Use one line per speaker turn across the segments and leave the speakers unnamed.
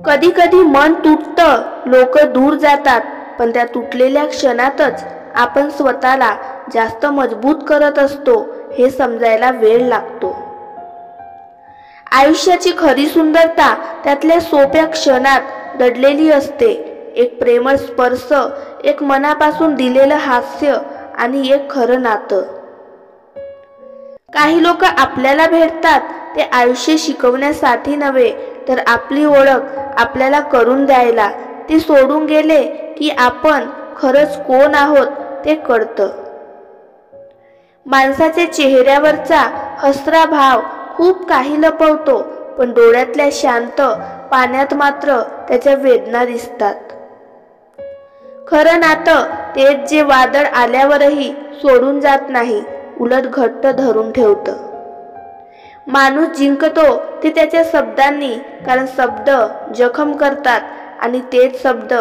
कधी कधी मन तुटतं, लोक दूर जातात, पण त्या तुटलेल्या क्षणातच आपण स्वतःला जास्त मजबूत करत असतो हे समजायला वेळ लागतो. आयुष्याची खरी सुंदरता त्यातल्या सोप्या क्षणात दडलेली असते. एक प्रेमळ स्पर्श, एक मनापासून दिलेलं हास्य आणि एक खरं नातं. काही लोक आपल्याला भेटतात ते आयुष्य शिकवण्यासाठी नव्हे, तर आपली ओळख आपल्याला करून द्यायला. ते सोडून गेले की आपण खरंच कोण आहोत ते कळतं. माणसाच्या चेहऱ्यावरचा हसरा भाव खूप काही लपवतो, पण डोळ्यातल्या शांत पाण्यात मात्र त्याच्या वेदना दिसतात. खरं नातं तेच जे वादळ आल्यावरही सोडून जात नाही, उलट घट्ट धरून ठेवतं. माणूस जिंकतो ते त्याच्या शब्दांनी, कारण शब्द जखम करतात आणि तेच शब्द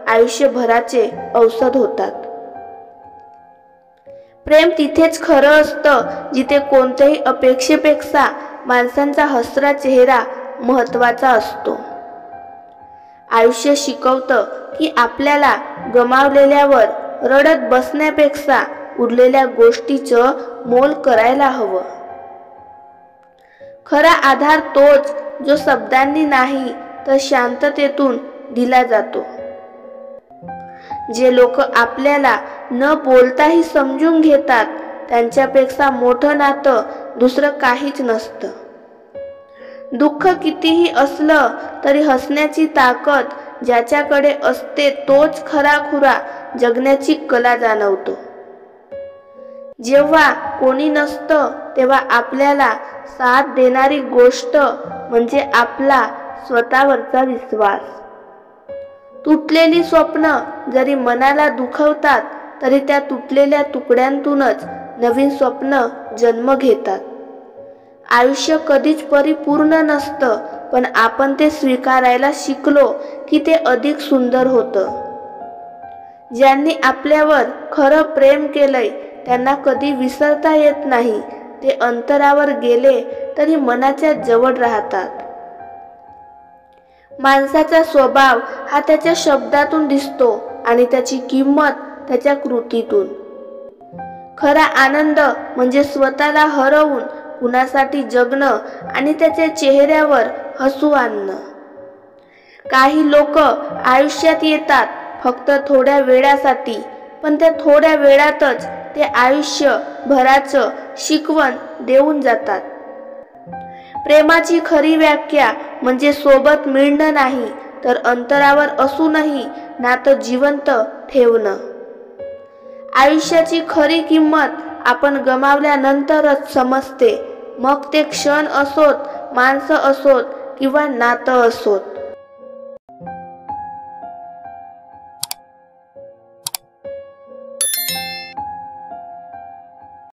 आयुष्यभराचे औषध होतात. प्रेम तिथेच खरं असतं जिथे कोणत्याही अपेक्षेपेक्षा माणसांचा हसरा चेहरा महत्त्वाचा असतो. आयुष्य शिकवतं की आपल्याला गमावलेल्यावर रडत बसण्यापेक्षा उरलेल्या गोष्टीचं मोल करायला हवं. खरा आधार तोच जो शब्दांनी नाही तर शांततेतून दिला जातो. जे लोक आपल्याला न बोलताही समजून घेतात त्यांच्यापेक्षा मोठं नातं दुसरं काहीच नसतं. दुःख कितीही असलं तरी हसण्याची ताकद ज्याच्याकडे असते तोच खराखुरा जगण्याची कला जाणवतो. जेव्हा कोणी नसतं तेव्हा आपल्याला साथ देणारी गोष्ट म्हणजे आपला स्वतःवरचा विश्वास. तुटलेली स्वप्न जरी मनाला दुखवतात तरी त्या तुटलेल्या तुकड्यांतूनच नवीन स्वप्न जन्म घेतात. आयुष्य कधीच परिपूर्ण नसतं, पण आपण ते स्वीकारायला शिकलो की ते अधिक सुंदर होतं. ज्यांनी आपल्यावर खरं प्रेम केलंय त्यांना कधी विसरता येत नाही. ते अंतरावर गेले तरी मनाच्या जवळ राहतात. माणसाचा स्वभाव हा त्याच्या शब्दातून दिसतो आणि त्याची किंमत त्याच्या कृतीतून. खरा आनंद म्हणजे स्वतःला हरवून कुणासाठी जगणं आणि त्याच्या चेहऱ्यावर हसू आणणं. काही लोक आयुष्यात येतात फक्त थोड्या वेळासाठी, पण त्या थोड्या वेळातच ते आयुष्यभराचं शिकवण देऊन जातात. प्रेमाची खरी व्याख्या म्हणजे सोबत मिळणं नाही, तर अंतरावर असूनही नातं जिवंत ठेवणं. आयुष्याची खरी किंमत आपण गमावल्यानंतरच समजते, मग ते क्षण असोत, माणसं असोत किंवा नातं असोत.